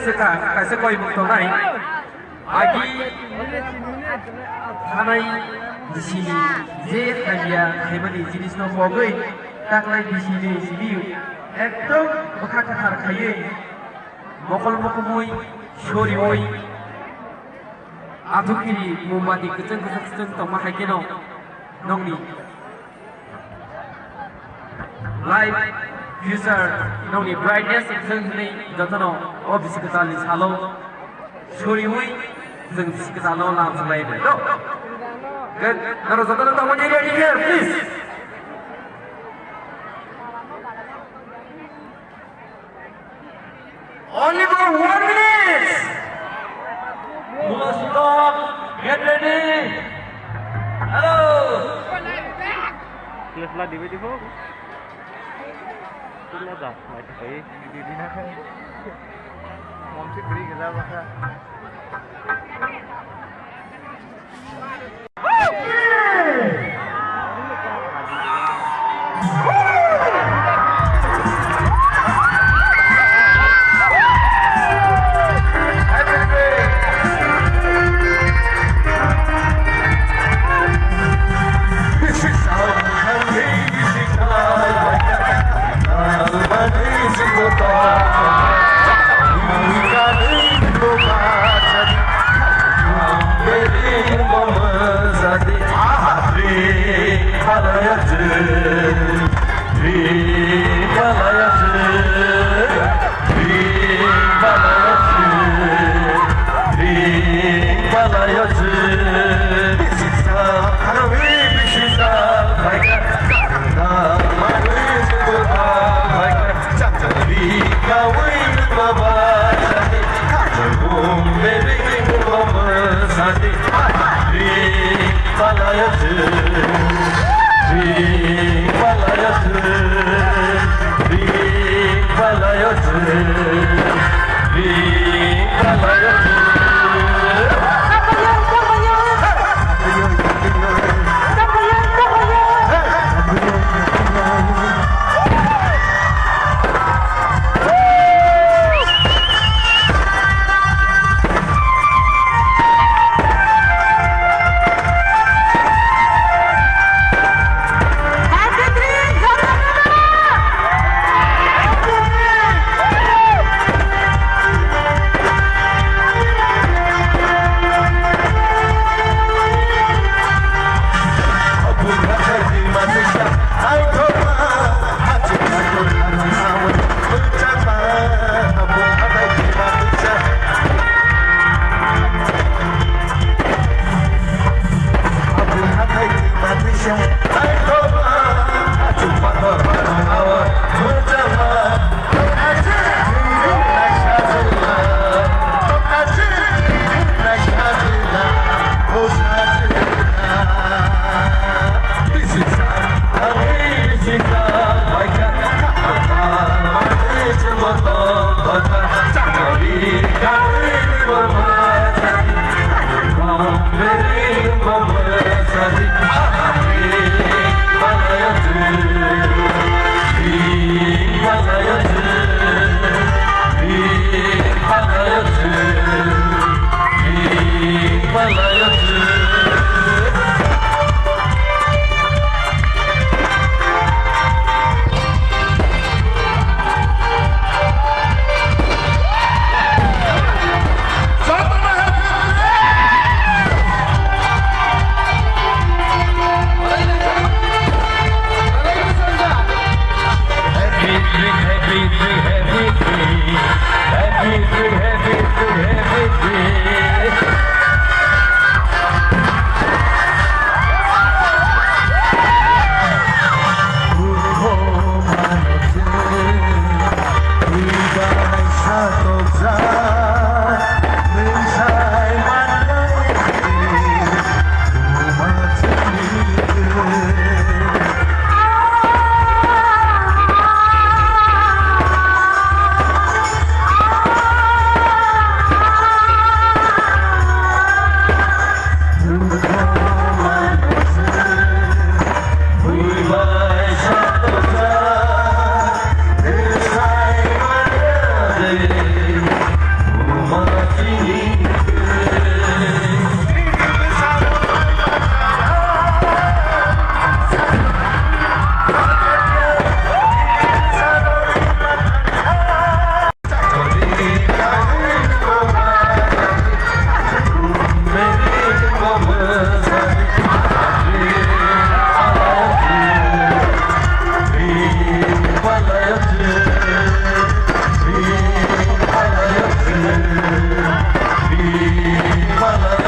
सेका खायसे गय मुक्तनाय आगि थानाय बिसिनि जे खायबिया खायमानि जिनिसनो बगै ताकलाय बिसिनि सिबिउ एकदम बखा खाथार खायै मकल मकमुय शरिवय आधुखिनि मुमानि गोजों गोजों तमा हायकेनो नंनि लाइफ फ्यूचर नंनि ब्राइटनेस जों नै जतनो ओ बिसिकतानि सालो शरिवय जों बिसिकतानो लामसलाय दे good नरो जतनो तमनि ready here please only for 1 minute stop get ready hello Let's la DVD po. Tulah dah, macam ni DVD nak kan. Mesti beri kita apa? Bana